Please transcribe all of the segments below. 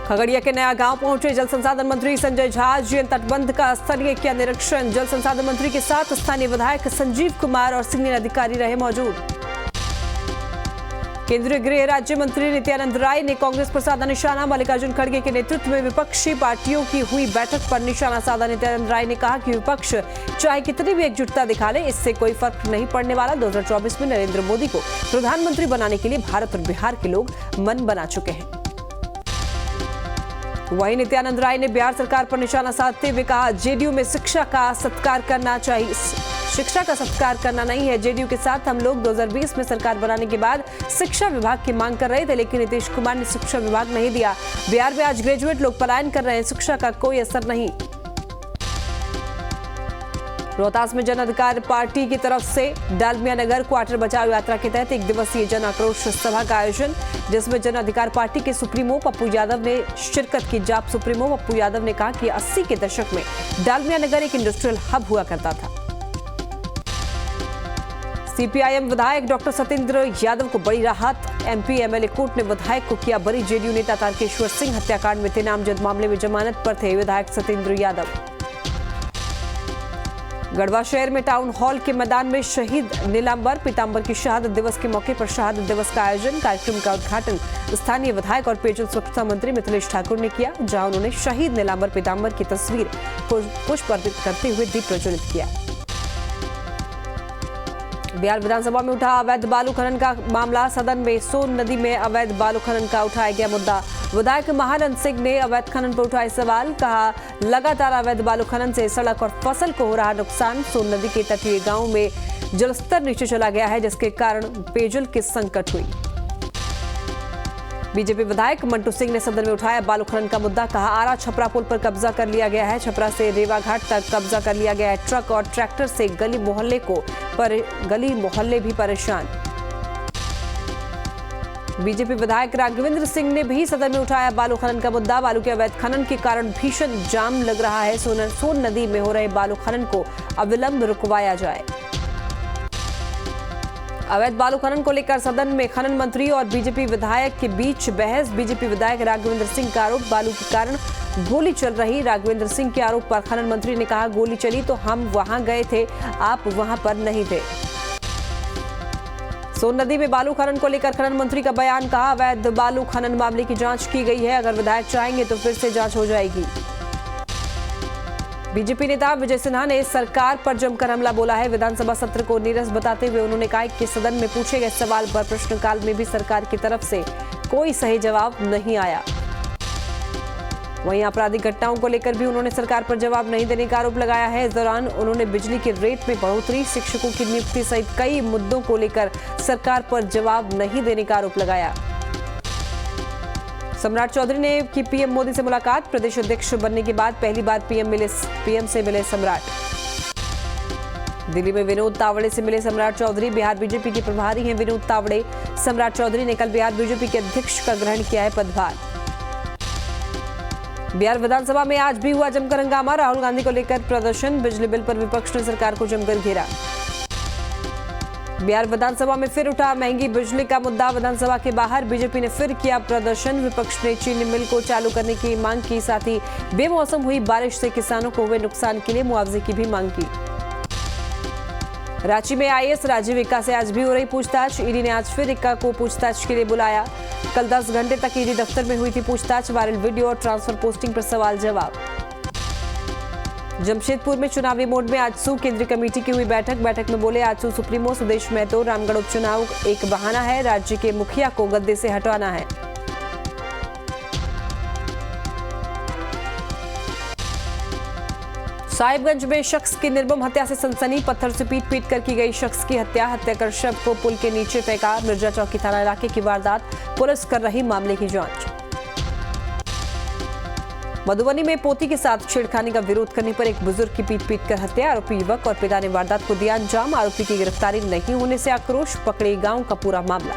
खगड़िया के नया गांव पहुंचे जल संसाधन मंत्री संजय झा। जीएन तटबंध का स्थलीय किया निरीक्षण। जल संसाधन मंत्री के साथ स्थानीय विधायक संजीव कुमार और सीनियर अधिकारी रहे मौजूद। केंद्रीय गृह राज्य मंत्री नित्यानंद राय ने कांग्रेस पर साधा निशाना। मल्लिकार्जुन खड़गे के नेतृत्व में विपक्षी पार्टियों की हुई बैठक पर निशाना साधा। नित्यानंद राय ने कहा कि विपक्ष चाहे कितनी भी एकजुटता दिखा ले, इससे कोई फर्क नहीं पड़ने वाला। 2024 में नरेंद्र मोदी को प्रधानमंत्री बनाने के लिए भारत और बिहार के लोग मन बना चुके हैं। वहीं नित्यानंद राय ने बिहार सरकार पर निशाना साधते हुए कहा, जेडीयू में शिक्षा का सत्कार करना चाहिए, शिक्षा का सत्कार करना नहीं है। जेडीयू के साथ हम लोग 2020 में सरकार बनाने के बाद शिक्षा विभाग की मांग कर रहे थे, लेकिन नीतीश कुमार ने शिक्षा विभाग नहीं दिया। बिहार में आज ग्रेजुएट लोग पलायन कर रहे हैं, शिक्षा का कोई असर नहीं। रोहतास में जन अधिकार पार्टी की तरफ से डालमिया नगर क्वार्टर बचाओ यात्रा के तहत 1 दिवसीय जन आक्रोश सभा का आयोजन, जिसमें जन अधिकार पार्टी के सुप्रीमो पप्पू यादव ने शिरकत की। जाप सुप्रीमो पप्पू यादव ने कहा कि 80 के दशक में डालमिया नगर एक इंडस्ट्रियल हब हुआ करता था। सीपीआईएम विधायक डॉक्टर सत्येंद्र यादव को बड़ी राहत। एमपी एमएलए कोर्ट ने विधायक को किया बरी। जेडीयू नेता तारकेश्वर सिंह हत्याकांड में थे नामजद मामले में जमानत पर थे विधायक सत्येंद्र यादव। गढ़वा शहर में टाउन हॉल के मैदान में शहीद नीलांबर पीतांबर की शहादत दिवस के मौके पर शहादत दिवस का आयोजन। कार्यक्रम का उद्घाटन स्थानीय विधायक और पेयजल स्वच्छता मंत्री मिथिलेश ठाकुर ने किया, जहां उन्होंने शहीद नीलांबर पीतांबर की तस्वीर पुष्प अर्पित करते हुए दीप प्रज्वलित किया। बिहार विधानसभा में उठा अवैध बालू खनन का मामला। सदन में सोन नदी में अवैध बालू खनन का उठाया गया मुद्दा। विधायक महानंद सिंह ने अवैध खनन पर उठाए सवाल। कहा, लगातार अवैध बालू खनन से सड़क और फसल को हो रहा नुकसान। सोन नदी के तटीय गांवों में जलस्तर नीचे चला गया है, जिसके कारण पेयजल की संकट हुई। बीजेपी विधायक मंटू सिंह ने सदन में उठाया बालू खनन का मुद्दा। कहा, आरा छपरा पुल पर कब्जा कर लिया गया है। छपरा से रेवा घाट तक कब्जा कर लिया गया है। ट्रक और ट्रैक्टर से गली मोहल्ले भी परेशान। बीजेपी विधायक राघवेंद्र सिंह ने भी सदन में उठाया बालू खनन का मुद्दा। बालू के अवैध खनन के कारण भीषण जाम लग रहा है। सोन नदी में हो रहे बालू खनन को अविलंब रुकवाया जाए। अवैध बालू खनन को लेकर सदन में खनन मंत्री और बीजेपी विधायक के बीच बहस। बीजेपी विधायक राघवेंद्र सिंह का आरोप, बालू के कारण गोली चल रही। राघवेंद्र सिंह के आरोप पर खनन मंत्री ने कहा, गोली चली तो हम वहां गए थे, आप वहां पर नहीं थे। सोन नदी में बालू खनन को लेकर खनन मंत्री का बयान। कहा, अवैध बालू खनन मामले की जांच की गई है, अगर विधायक चाहेंगे तो फिर से जांच हो जाएगी। बीजेपी नेता विजय सिन्हा ने सरकार पर जमकर हमला बोला है। विधानसभा सत्र को नीरस बताते हुए उन्होंने कहा कि सदन में पूछे गए सवाल पर प्रश्नकाल में भी सरकार की तरफ से कोई सही जवाब नहीं आया। वहीं आपराधिक घटनाओं को लेकर भी उन्होंने सरकार पर जवाब नहीं देने का आरोप लगाया है। इस दौरान उन्होंने बिजली के रेट में बढ़ोतरी, शिक्षकों की नियुक्ति सहित कई मुद्दों को लेकर सरकार पर जवाब नहीं देने का आरोप लगाया। सम्राट चौधरी ने की पीएम मोदी से मुलाकात। प्रदेश अध्यक्ष बनने के बाद पहली बार पीएम से मिले सम्राट। दिल्ली में विनोद तावड़े से मिले सम्राट चौधरी। बिहार बीजेपी के प्रभारी हैं विनोद तावड़े। सम्राट चौधरी ने कल बिहार बीजेपी के अध्यक्ष का ग्रहण किया है पदभार। बिहार विधानसभा में आज भी हुआ जमकर हंगामा। राहुल गांधी को लेकर प्रदर्शन। बिजली बिल पर विपक्ष ने सरकार को जमकर घेरा। बिहार विधानसभा में फिर उठा महंगी बिजली का मुद्दा। विधानसभा के बाहर बीजेपी ने फिर किया प्रदर्शन। विपक्ष ने चीनी मिल को चालू करने की मांग की, साथ ही बेमौसम हुई बारिश से किसानों को हुए नुकसान के लिए मुआवजे की भी मांग की। रांची में आईएएस राजीव इक्का से आज भी हो रही पूछताछ। ईडी ने आज फिर इक्का को पूछताछ के लिए बुलाया। कल 10 घंटे तक ईडी दफ्तर में हुई थी पूछताछ। वायरल वीडियो और ट्रांसफर पोस्टिंग पर सवाल जवाब। जमशेदपुर में चुनावी मोड में आजसू केंद्रीय कमेटी की हुई बैठक में बोले आजसू सुप्रीमो सुदेश महतो, रामगढ़ उपचुनाव एक बहाना है, राज्य के मुखिया को गद्दे से हटाना है। साहिबगंज में शख्स की निर्मम हत्या से सनसनी। पत्थर से पीट कर की गई शख्स की हत्या। हत्या कर शव को पुल के नीचे फेंका। मिर्जा चौकी थाना इलाके की वारदात, पुलिस कर रही मामले की जांच। मधुबनी में पोती के साथ छेड़खानी का विरोध करने पर एक बुजुर्ग की पीट कर हत्या। आरोपी युवक और पिता ने वारदात को दिया अंजाम। आरोपी की गिरफ्तारी नहीं होने से आक्रोश। पकड़े गांव का पूरा मामला।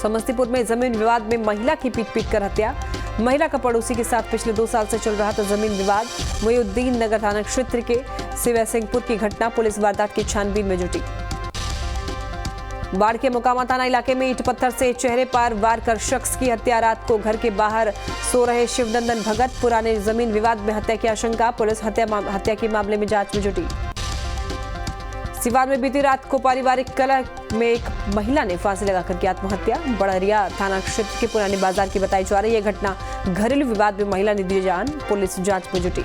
समस्तीपुर में जमीन विवाद में महिला की पीट कर हत्या। महिला का पड़ोसी के साथ पिछले 2 साल से चल रहा था जमीन विवाद। मोहिउद्दीन नगर थाना क्षेत्र के सिवैसिंहपुर की घटना। पुलिस वारदात की छानबीन में जुटी। बाढ़ के मोकामा थाना इलाके में ईंट पत्थर से चेहरे पर वार कर शख्स की हत्या। रात को घर के बाहर सो रहे शिवनंदन भगत। पुराने जमीन विवाद में हत्या की आशंका। पुलिस हत्या के मामले में जांच में जुटी। सिवान में बीती रात को पारिवारिक कलह में एक महिला ने फांसी लगाकर की आत्महत्या। बड़हरिया थाना क्षेत्र के पुराने बाजार की बताई जा रही है घटना। घरेलू विवाद में महिला ने दी जान। पुलिस जांच में जुटी।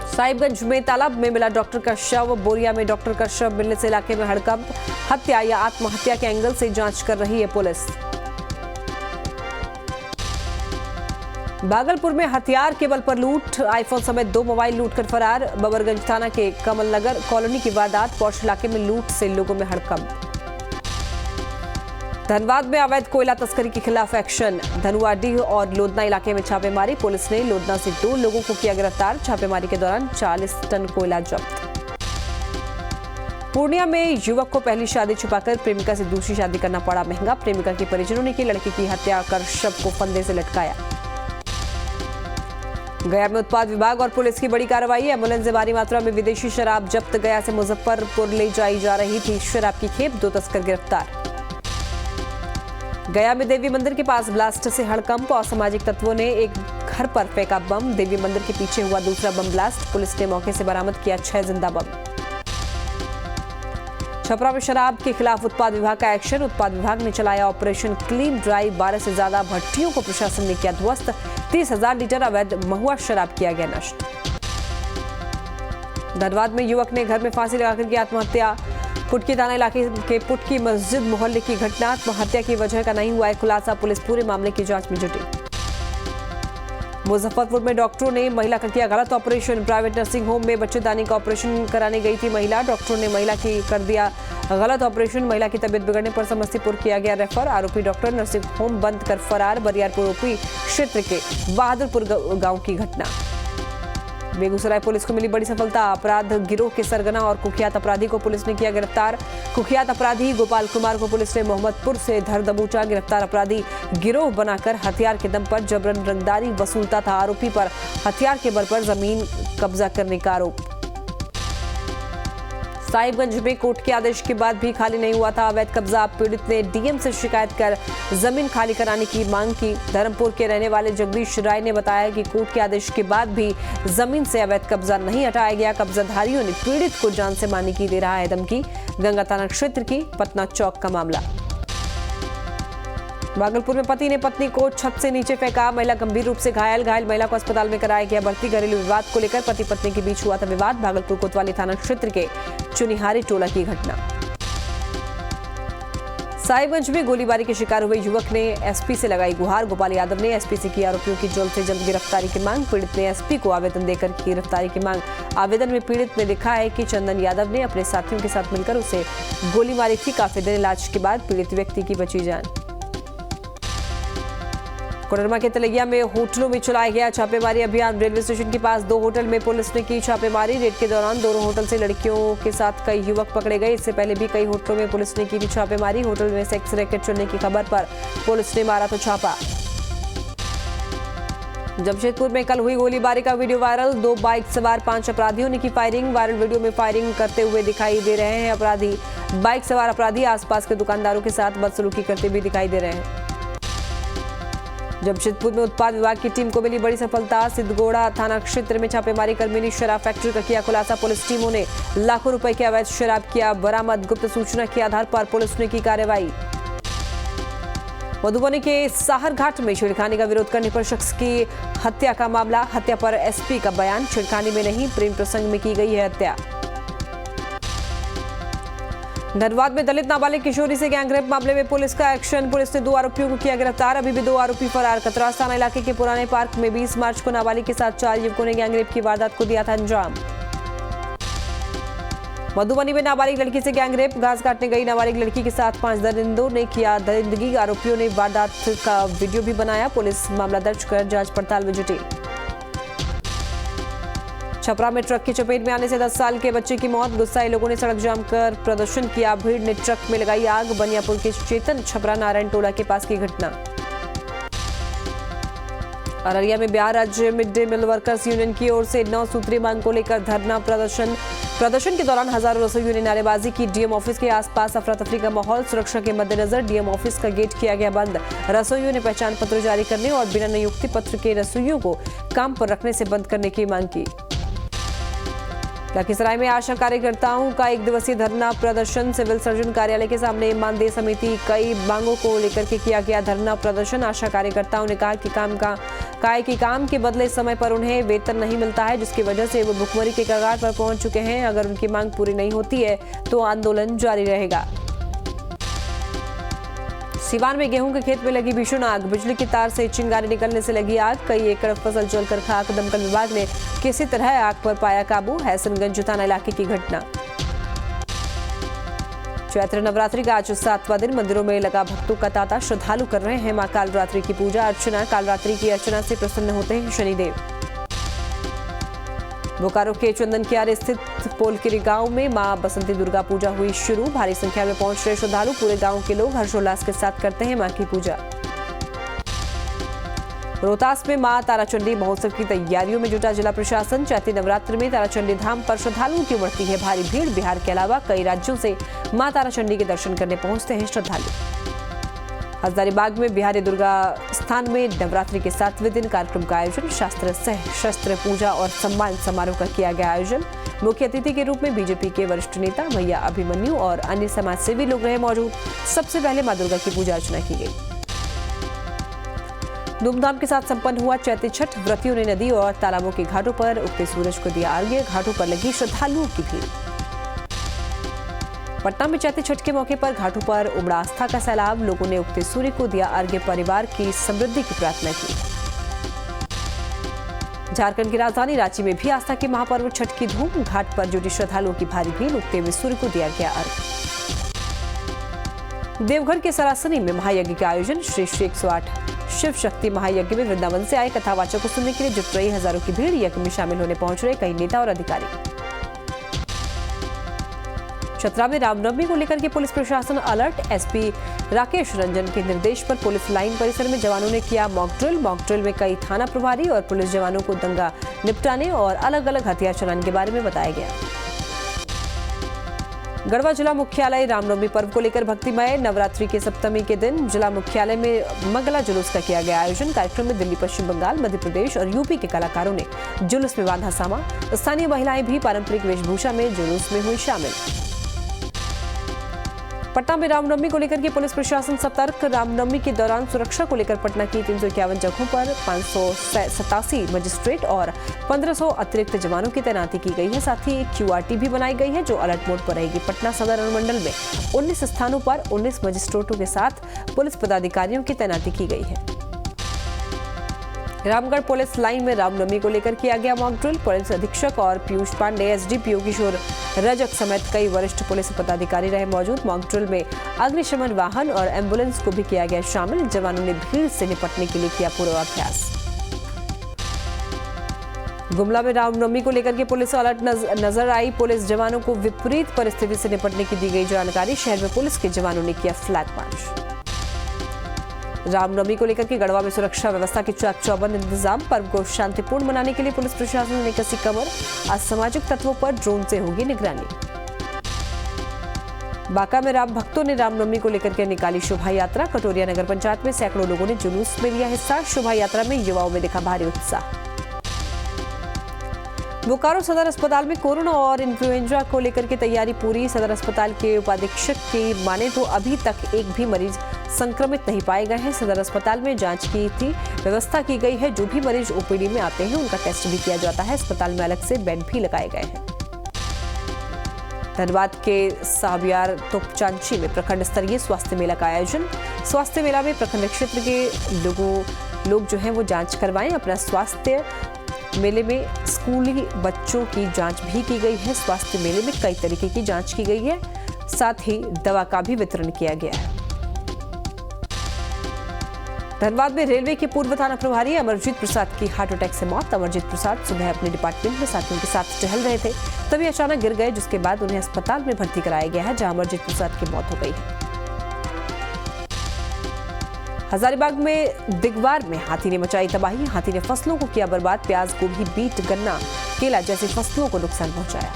साहिबगंज में तालाब में मिला डॉक्टर का शव। बोरिया में डॉक्टर का शव मिलने से इलाके में हड़कंप। हत्या या आत्महत्या के एंगल से जांच कर रही है पुलिस। भागलपुर में हथियार के बल पर लूट। आईफोन समेत 2 मोबाइल लूटकर फरार। बबरगंज थाना के कमलनगर कॉलोनी की वारदात। पौष इलाके में लूट से लोगों में हड़कंप। धनबाद में अवैध कोयला तस्करी के खिलाफ एक्शन। धनुआडीह और लोधना इलाके में छापेमारी। पुलिस ने लोधना से 2 लोगों को किया गिरफ्तार। छापेमारी के दौरान 40 टन कोयला जब्त। पूर्णिया में युवक को पहली शादी छुपाकर प्रेमिका से दूसरी शादी करना पड़ा महंगा। प्रेमिका के परिजनों ने की लड़की की हत्या कर शव को फंदे से लटकाया। गया में उत्पाद विभाग और पुलिस की बड़ी कार्रवाई। एम्बुलेंस से भारी मात्रा में विदेशी शराब जब्त। गया से मुजफ्फरपुर ले जाई जा रही थी शराब की खेप। 2 तस्कर गिरफ्तार। गया में देवी मंदिर के पास ब्लास्ट से हड़कंप। असामाजिक तत्वों ने एक घर पर फेंका बम। देवी मंदिर के पीछे हुआ दूसरा बम ब्लास्ट। पुलिस ने मौके से बरामद किया 6 जिंदा बम। छपरा में शराब के खिलाफ उत्पाद विभाग का एक्शन। उत्पाद विभाग ने चलाया ऑपरेशन क्लीन ड्राई। 12 से ज्यादा भट्टियों को प्रशासन ने किया ध्वस्त। 30,000 लीटर अवैध महुआ शराब किया गया नष्ट। धनबाद में युवक ने घर में फांसी लगाकर की आत्महत्या। पुटकी थाना इलाके के पुटकी मस्जिद मोहल्ले की घटना। आत्महत्या की वजह का नहीं हुआ है खुलासा। पुलिस पूरे मामले की जांच में जुटी। मुजफ्फरपुर में डॉक्टरों ने महिला का किया गलत ऑपरेशन। प्राइवेट नर्सिंग होम में बच्चेदानी का ऑपरेशन कराने गई थी महिला। डॉक्टरों ने महिला की कर दिया गलत ऑपरेशन। महिला की तबीयत बिगड़ने पर समस्तीपुर किया गया रेफर। आरोपी डॉक्टर नर्सिंग होम बंद कर फरार। बरियारपुर ओपी क्षेत्र के बहादुरपुर गांव की घटना। बेगूसराय पुलिस को मिली बड़ी सफलता। अपराध गिरोह के सरगना और कुख्यात अपराधी को पुलिस ने किया गिरफ्तार। कुख्यात अपराधी गोपाल कुमार को पुलिस ने मोहम्मदपुर से धर दबोचा। गिरफ्तार अपराधी गिरोह बनाकर हथियार के दम पर जबरन रंगदारी वसूलता था। आरोपी पर हथियार के बल पर जमीन कब्जा करने का आरोप। साहिबगंज में कोर्ट के आदेश के बाद भी खाली नहीं हुआ था अवैध कब्जा। पीड़ित ने डीएम से शिकायत कर जमीन खाली कराने की मांग की। धर्मपुर के रहने वाले जगदीश राय ने बताया कि कोर्ट के आदेश के बाद भी जमीन से अवैध कब्जा नहीं हटाया गया। कब्जाधारियों ने पीड़ित को जान से मारने की दे रहा है धमकी। गंगा थाना क्षेत्र की पटना चौक का मामला। भागलपुर में पति ने पत्नी को छत से नीचे फेंका। महिला गंभीर रूप से घायल महिला को अस्पताल में कराया गया भर्ती। घरेलू विवाद को लेकर पति पत्नी के बीच हुआ था विवाद। भागलपुर कोतवाली थाना क्षेत्र के चुनिहारी टोला की घटना। साहिबगंज में गोलीबारी के शिकार हुए युवक ने एसपी से लगाई गुहार। गोपाल यादव ने एसपी से की आरोपियों की जल्द से जल्द गिरफ्तारी की मांग। पीड़ित ने एसपी को आवेदन देकर की गिरफ्तारी की मांग। आवेदन में पीड़ित ने लिखा है कि चंदन यादव ने अपने साथियों के साथ मिलकर उसे गोली मारी थी। काफी देर इलाज के बाद पीड़ित व्यक्ति की बची जान। कोडरमा के तलैया में होटलों में चलाया गया छापेमारी अभियान। रेलवे स्टेशन के पास 2 होटल में पुलिस ने की छापेमारी। रेड के दौरान दोनों होटल से लड़कियों के साथ कई युवक पकड़े गए। इससे पहले भी कई होटलों में पुलिस ने की थी छापेमारी। होटल में सेक्स रैकेट चलने की खबर पर पुलिस ने मारा था छापा। जमशेदपुर में कल हुई गोलीबारी का वीडियो वायरल। 2 बाइक सवार 5 अपराधियों ने की फायरिंग। वायरल वीडियो में फायरिंग करते हुए दिखाई दे रहे हैं अपराधी। बाइक सवार अपराधी आसपास के दुकानदारों के साथ बदसलूकी करते भी दिखाई दे रहे हैं। जमशेदपुर में उत्पाद विभाग की टीम को मिली बड़ी सफलता। सिद्धगोड़ा थाना क्षेत्र में छापेमारी कर मिनी शराब फैक्ट्री का किया खुलासा। पुलिस टीमों ने लाखों रुपए की अवैध शराब किया बरामद। गुप्त सूचना के आधार पर पुलिस ने की कार्रवाई। मधुबनी के साहरघाट में छेड़खानी का विरोध करने पर शख्स की हत्या का मामला। हत्या पर एसपी का बयान। छेड़खानी में नहीं प्रेम प्रसंग में की गई है हत्या। धनबाद में दलित नाबालिग किशोरी से गैंगरेप मामले में पुलिस का एक्शन। पुलिस ने 2 आरोपियों को किया गिरफ्तार। अभी भी 2 आरोपी फरार। कतरास थाना इलाके के पुराने पार्क में 20 मार्च को नाबालिग के साथ 4 युवकों ने गैंगरेप की वारदात को दिया था अंजाम। मधुबनी में नाबालिग लड़की से गैंगरेप। घास काटने गई नाबालिग लड़की के साथ 5 दरिंदों ने किया दरिंदगी। आरोपियों ने वारदात का वीडियो भी बनाया। पुलिस मामला दर्ज कर जांच पड़ताल में जुटी। छपरा में ट्रक की चपेट में आने से 10 साल के बच्चे की मौत। गुस्साए लोगों ने सड़क जाम कर प्रदर्शन किया। भीड़ ने ट्रक में लगाई आग। बनियापुर के चेतन छपरा नारायण टोला के पास की घटना। अररिया में बिहार राज्य mid day meal workers union की ओर से 9 सूत्रीय मांग को लेकर धरना प्रदर्शन। प्रदर्शन के दौरान हजारों रसोइयों ने नारेबाजी की। डीएम ऑफिस के आसपास अफरा तफरी का माहौल। सुरक्षा के मद्देनजर डीएम ऑफिस का गेट किया गया बंद। रसोइयों ने पहचान पत्र जारी करने और बिना नियुक्ति पत्र के रसोइयों को काम पर रखने से बंद करने की मांग की। लखीसराय में आशा कार्यकर्ताओं का एक दिवसीय धरना प्रदर्शन। सिविल सर्जन कार्यालय के सामने मानदेय समिति कई मांगों को लेकर के किया गया धरना प्रदर्शन। आशा कार्यकर्ताओं ने कहा कि काम के बदले समय पर उन्हें वेतन नहीं मिलता है, जिसकी वजह से वो भुखमरी के कगार पर पहुंच चुके हैं। अगर उनकी मांग पूरी नहीं होती है तो आंदोलन जारी रहेगा। सिवान में गेहूं के खेत में लगी भीषण आग। बिजली की तार से चिंगारी निकलने से लगी आग। कई एकड़ फसल जलकर खाक। दमकल विभाग ने किसी तरह आग पर पाया काबू। हसनगंज थाना इलाके की घटना। चैत्र नवरात्रि का आज 7वां दिन। मंदिरों में लगा भक्तों का तांता। श्रद्धालु कर रहे हैं मां कालरात्रि की पूजा अर्चना। कालरात्रि की अर्चना से प्रसन्न होते हैं शनिदेव। बोकारो के चंदन कियारे स्थित पोलकिरी गांव में मां बसंती दुर्गा पूजा हुई शुरू। भारी संख्या में पहुंच रहे श्रद्धालु। पूरे गांव के लोग हर्षोल्लास के साथ करते हैं मां की पूजा। रोहतास में मां ताराचंडी महोत्सव की तैयारियों में जुटा जिला प्रशासन। चैती नवरात्र में ताराचंडी धाम पर श्रद्धालुओं की उमड़ती है भारी भीड़। बिहार के अलावा कई राज्यों से मां ताराचंडी के दर्शन करने पहुंचते हैं श्रद्धालु। हजारीबाग में बिहारी दुर्गा स्थान में नवरात्रि के 7वें दिन कार्यक्रम का आयोजन। शास्त्र सह शस्त्र पूजा और सम्मान समारोह का किया गया आयोजन। मुख्य अतिथि के रूप में बीजेपी के वरिष्ठ नेता भैया अभिमन्यु और अन्य समाज सेवी लोग रहे मौजूद। सबसे पहले मां दुर्गा की पूजा अर्चना की गई। धूमधाम के साथ संपन्न हुआ चैती छठ। व्रतियों ने नदी और तालाबों के घाटों पर उगते सूरज को दिया अर्घ्य। घाटों पर लगी श्रद्धालुओं की भीड़। पटना में चैती छठ के मौके पर घाटों पर उमड़ा आस्था का सैलाब। लोगों ने उगते सूर्य को दिया अर्घ्य। परिवार की समृद्धि की प्रार्थना की। झारखंड की राजधानी रांची में भी आस्था के महापर्व छठ की धूम। घाट पर जुटी श्रद्धालुओं की भारी भीड़। उगते हुए सूर्य को दिया गया अर्घ्य। देवघर के सरासनी में महायज्ञ का आयोजन। श्री 108 शिव शक्ति महायज्ञ में वृंदावन से आए कथावाचक को सुनने के लिए जुट रही हजारों की भीड़। यज्ञ में शामिल होने पहुंच रहे कई नेता और अधिकारी। चतरा में रामनवमी को लेकर के पुलिस प्रशासन अलर्ट। एसपी राकेश रंजन के निर्देश पर पुलिस लाइन परिसर में जवानों ने किया मॉक ड्रिल। मॉक ड्रिल में कई थाना प्रभारी और पुलिस जवानों को दंगा निपटाने और अलग अलग हथियार चलाने के बारे में बताया गया। गढ़वा जिला मुख्यालय रामनवमी पर्व को लेकर भक्तिमय। नवरात्रि के सप्तमी के दिन जिला मुख्यालय में मंगला जुलूस का किया गया आयोजन। कार्यक्रम में दिल्ली, पश्चिम बंगाल, मध्य प्रदेश और यूपी के कलाकारों ने जुलूस में बांधा सामा। स्थानीय महिलाएं भी पारंपरिक वेशभूषा में जुलूस में हुई शामिल। पटना में रामनवमी को लेकर के पुलिस प्रशासन सतर्क। रामनवमी के दौरान सुरक्षा को लेकर पटना की 351 जगहों पर 587 मजिस्ट्रेट और 1500 अतिरिक्त जवानों की तैनाती की गई है। साथ ही एक QRT भी बनाई गई है जो अलर्ट मोड पर रहेगी। पटना सदर अनुमंडल में 19 स्थानों पर 19 मजिस्ट्रेटों के साथ पुलिस पदाधिकारियों की तैनाती की गई है। रामगढ़ पुलिस लाइन में रामनवमी को लेकर किया गया मॉक ड्रिल। पुलिस अधीक्षक और पीयूष पांडे, SDPO किशोर रजक समेत कई वरिष्ठ पुलिस पदाधिकारी रहे मौजूद। मॉक ड्रिल में अग्निशमन वाहन और एम्बुलेंस को भी किया गया शामिल। जवानों ने भीड़ से निपटने के लिए किया पूर्वाभ्यास। गुमला में रामनवमी को लेकर के पुलिस अलर्ट नजर आई। पुलिस जवानों को विपरीत परिस्थिति से निपटने की दी गई जानकारी। शहर में पुलिस के जवानों ने किया फ्लैग मार्च। रामनवमी को लेकर के गढ़वा में सुरक्षा व्यवस्था के चाक चौबंद इंतजाम। पर्व को शांतिपूर्ण मनाने के लिए पुलिस प्रशासन ने कसी कमर। असामाजिक तत्वों पर ड्रोन से होगी निगरानी। बांका में राम भक्तों ने रामनवमी को लेकर के निकाली शोभा यात्रा। कटोरिया नगर पंचायत में सैकड़ों लोगों ने जुलूस में लिया हिस्सा। शोभा यात्रा में युवाओं में दिखा भारी उत्साह। बोकारो सदर अस्पताल में कोरोना और इन्फ्लुएंजा को लेकर के तैयारी पूरी। सदर अस्पताल के उपाधीक्षक की माने तो अभी तक एक भी मरीज संक्रमित नहीं पाए गए हैं। सदर अस्पताल में जांच की थी व्यवस्था की गई है। जो भी मरीज OPD में आते हैं उनका टेस्ट भी किया जाता है। अस्पताल में अलग से बेड भी लगाए गए हैं। धनबाद के साबियार तोपचांची में प्रखंड स्तरीय स्वास्थ्य मेला का आयोजन। स्वास्थ्य मेला में प्रखंड क्षेत्र के लोग जो हैं वो जांच करवाएं अपना स्वास्थ्य। मेले में स्कूली बच्चों की जांच भी की गई है। स्वास्थ्य मेले में कई तरीके की जांच की गई है। साथ ही दवा का भी वितरण किया गया है। धनबाद में रेलवे के पूर्व थाना प्रभारी अमरजीत प्रसाद की हार्ट अटैक से मौत। अमरजीत प्रसाद सुबह अपने डिपार्टमेंट में साथियों के साथ टहल रहे थे, तभी अचानक गिर गए, जिसके बाद उन्हें अस्पताल में भर्ती कराया गया है, जहां अमरजीत प्रसाद की मौत हो गई है। हजारीबाग में दिगवार में हाथी ने मचाई तबाही। हाथी ने फसलों को किया बर्बाद। प्याज, गोभी, बीट, गन्ना, केला जैसी फसलों को नुकसान पहुंचाया।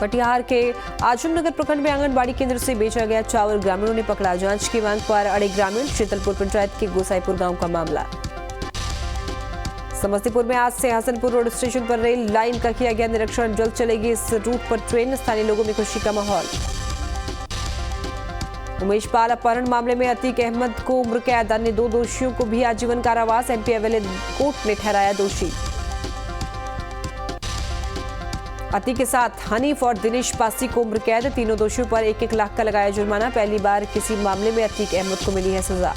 कटिहार के आजमनगर प्रखंड में आंगनबाड़ी केंद्र से बेचा गया चावल ग्रामीणों ने पकड़ा। जांच की मांग पर अड़े ग्रामीण। शीतलपुर पंचायत के गोसाईपुर गांव का मामला। समस्तीपुर में आज से हसनपुर रोड स्टेशन पर रेल लाइन का किया गया निरीक्षण। जल्द चलेगी इस रूट पर ट्रेन। स्थानीय लोगों में खुशी का माहौल। उमेश पाल अपहरण मामले में अतीक अहमद को उम्र कैद। अन्य 2 दोषियों को भी आजीवन कारावास। एमपी एवेलेट कोर्ट ने ठहराया दोषी। अतीक के साथ हनीफ और दिनेश पासी को उम्र कैद। तीनों दोषियों पर 1-1 लाख का लगाया जुर्माना। पहली बार किसी मामले में अतीक अहमद को मिली है सजा।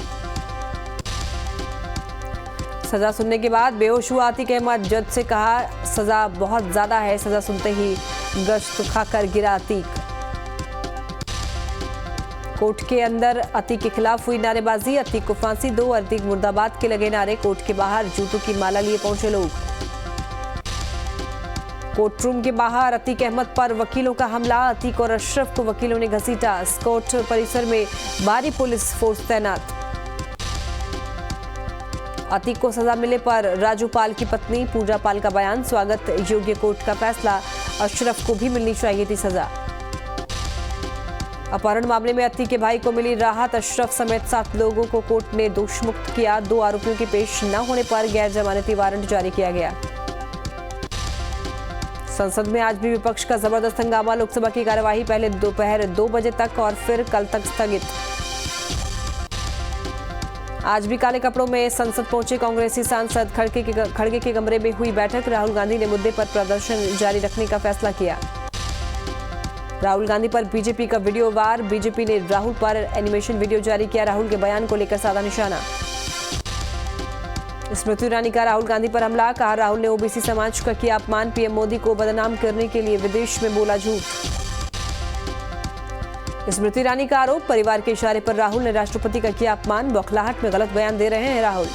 सजा सुनने के बाद बेहोश हुआ अतीक अहमद। जज से कहा सजा बहुत ज्यादा है। सजा सुनते ही गश्त खाकर गिरा अतीक। कोर्ट के अंदर अतीक के खिलाफ हुई नारेबाजी। अतीक को फांसी दो। अतीक मुर्दाबाद के लगे नारे। कोर्ट के बाहर जूतों की माला लिए पहुंचे लोग। कोर्ट रूम के बाहर अतीक अहमद पर वकीलों का हमला। अतीक और अशरफ को वकीलों ने घसीटा। कोर्ट परिसर में भारी पुलिस फोर्स तैनात। अतीक को सजा मिलने पर राजू पाल की पत्नी पूजा पाल का बयान। स्वागत योग्य कोर्ट का फैसला। अशरफ को भी मिलनी चाहिए थी सजा। अपहरण मामले में अतीक के भाई को मिली राहत। अशरफ समेत 7 लोगों को कोर्ट ने दोषमुक्त किया। 2 आरोपियों के पेश न होने पर गैर जमानती वारंट जारी किया गया। संसद में आज भी विपक्ष का जबरदस्त हंगामा। लोकसभा की कार्यवाही पहले दोपहर 2 बजे तक और फिर कल तक स्थगित। आज भी काले कपड़ों में संसद पहुंचे कांग्रेसी सांसद। खड़गे के कमरे में हुई बैठक। राहुल गांधी ने मुद्दे पर प्रदर्शन जारी रखने का फैसला किया। राहुल गांधी पर बीजेपी का वीडियो वार। बीजेपी ने राहुल पर एनिमेशन वीडियो जारी किया। राहुल के बयान को लेकर साधा निशाना। स्मृति ईरानी का राहुल गांधी पर हमला। कहा राहुल ने ओबीसी समाज का किया अपमान। पीएम मोदी को बदनाम करने के लिए विदेश में बोला झूठ। स्मृति ईरानी का आरोप। परिवार के इशारे पर राहुल ने राष्ट्रपति का किया अपमान। बौखलाहट में गलत बयान दे रहे हैं राहुल।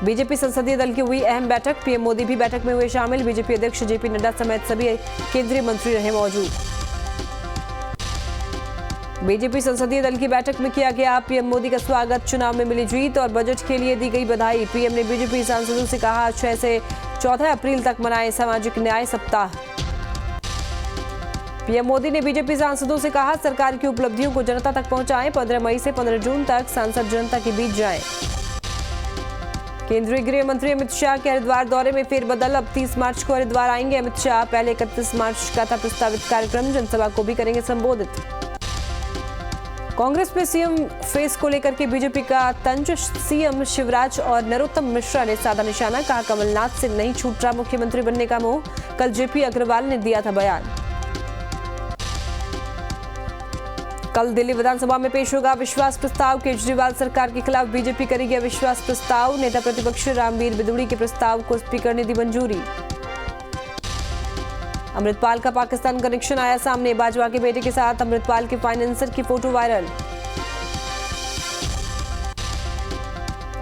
बीजेपी संसदीय दल की हुई अहम बैठक। पीएम मोदी भी बैठक में हुए शामिल। बीजेपी अध्यक्ष जेपी नड्डा समेत सभी केंद्रीय मंत्री रहे मौजूद। बीजेपी संसदीय दल की बैठक में किया गया पीएम मोदी का स्वागत। चुनाव में मिली जीत और बजट के लिए दी गई बधाई। पीएम ने बीजेपी सांसदों से कहा 6 से 14 अप्रैल तक मनाए सामाजिक न्याय सप्ताह। पीएम मोदी ने बीजेपी सांसदों से कहा सरकार की उपलब्धियों को जनता तक पहुंचाएं। 15 मई से 15 जून तक सांसद जनता के बीच जाएं। केंद्रीय गृह मंत्री अमित शाह के हरिद्वार दौरे में फेरबदल। अब 30 मार्च को हरिद्वार आएंगे अमित शाह। पहले 31 मार्च का था प्रस्तावित कार्यक्रम। जनसभा को भी करेंगे संबोधित। कांग्रेस में सीएम फेस को लेकर के बीजेपी का तंज। सीएम शिवराज और नरोत्तम मिश्रा ने साधा निशाना। कहा कमलनाथ से नहीं छूट रहा मुख्यमंत्री बनने का मोह। कल जेपी अग्रवाल ने दिया था बयान। कल दिल्ली विधानसभा में पेश होगा अविश्वास प्रस्ताव। केजरीवाल सरकार के खिलाफ बीजेपी करेगी अविश्वास प्रस्ताव। नेता प्रतिपक्ष रामवीर बिदुड़ी के प्रस्ताव को स्पीकर ने दी मंजूरी। अमृतपाल का पाकिस्तान कनेक्शन आया सामने। बाजवा के बेटे के साथ अमृतपाल के फाइनेंसर की फोटो वायरल।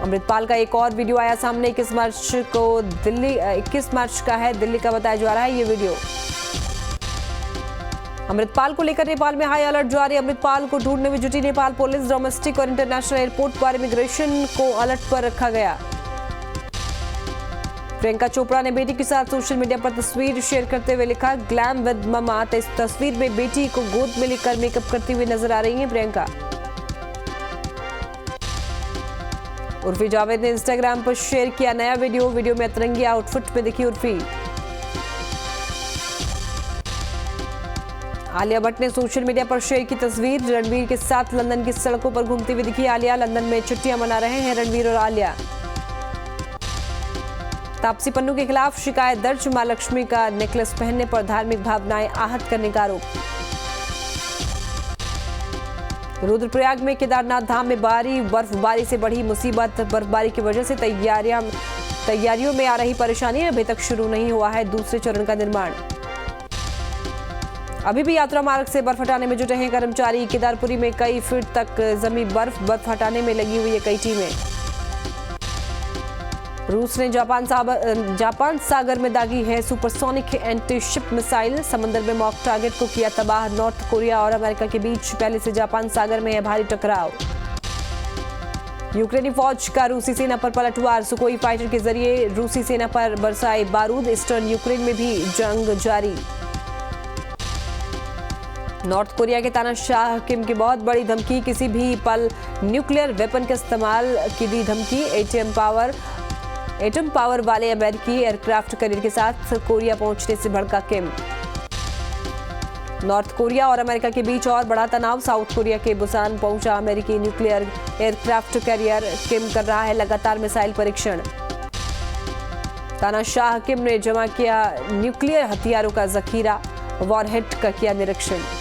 अमृतपाल का एक और वीडियो आया सामने। 21 मार्च का है। दिल्ली का बताया जा रहा है ये वीडियो। अमृतपाल को लेकर नेपाल में हाई अलर्ट जारी। अमृतपाल को ढूंढने में जुटी नेपाल पुलिस। डोमेस्टिक और इंटरनेशनल एयरपोर्ट पर इमिग्रेशन को अलर्ट पर रखा गया। प्रियंका चोपड़ा ने बेटी के साथ सोशल मीडिया पर तस्वीर शेयर करते हुए लिखा ग्लैम विद ममा। इस तस्वीर में बेटी को गोद में लेकर मेकअप करती हुई नजर आ रही हैं प्रियंका। उर्फी जावेद ने इंस्टाग्राम पर शेयर किया नया वीडियो। वीडियो में अतरंगी आउटफिट में दिखी उर्फी। आलिया भट्ट ने सोशल मीडिया पर शेयर की तस्वीर। रणवीर के साथ लंदन की सड़कों पर घूमती हुई दिखी आलिया। लंदन में छुट्टियां मना रहे हैं रणवीर और आलिया। तापसी पन्नू के खिलाफ शिकायत दर्ज। मां लक्ष्मी का नेकलेस पहनने पर धार्मिक भावनाएं आहत करने का आरोप। रुद्रप्रयाग में केदारनाथ धाम में भारी बर्फबारी से बढ़ी मुसीबत। बर्फबारी की वजह से तैयारियों में आ रही परेशानी। अभी तक शुरू नहीं हुआ है दूसरे चरण का निर्माण। अभी भी यात्रा मार्ग से बर्फ हटाने में जुटे हैं कर्मचारी। केदारपुरी में कई फीट तक जमी बर्फ हटाने में लगी हुई है कई टीमें। रूस ने जापान सागर में दागी है सुपरसोनिक एंटी शिप मिसाइल। समंदर में मॉक टारगेट को किया तबाह। नॉर्थ कोरिया और अमेरिका के बीच पहले से जापान सागर में है भारी टकराव। यूक्रेनी फौज का रूसी सेना पर पलटवार, सुकोई फाइटर के जरिए रूसी सेना पर बरसाए बारूद। ईस्टर्न यूक्रेन में भी जंग जारी। नॉर्थ कोरिया के तानाशाह किम की बहुत बड़ी धमकी, किसी भी पल न्यूक्लियर वेपन के इस्तेमाल की दी धमकी। एटम पावर वाले अमेरिकी एयरक्राफ्ट कैरियर के साथ कोरिया पहुंचने से भड़का किम। नॉर्थ कोरिया और अमेरिका के बीच और बढ़ा तनाव, साउथ कोरिया के बुसान पहुंचा अमेरिकी न्यूक्लियर एयरक्राफ्ट कैरियर। किम कर रहा है लगातार मिसाइल परीक्षण। तानाशाह किम ने जमा किया न्यूक्लियर हथियारों का जखीरा, वॉरहेड का किया निरीक्षण।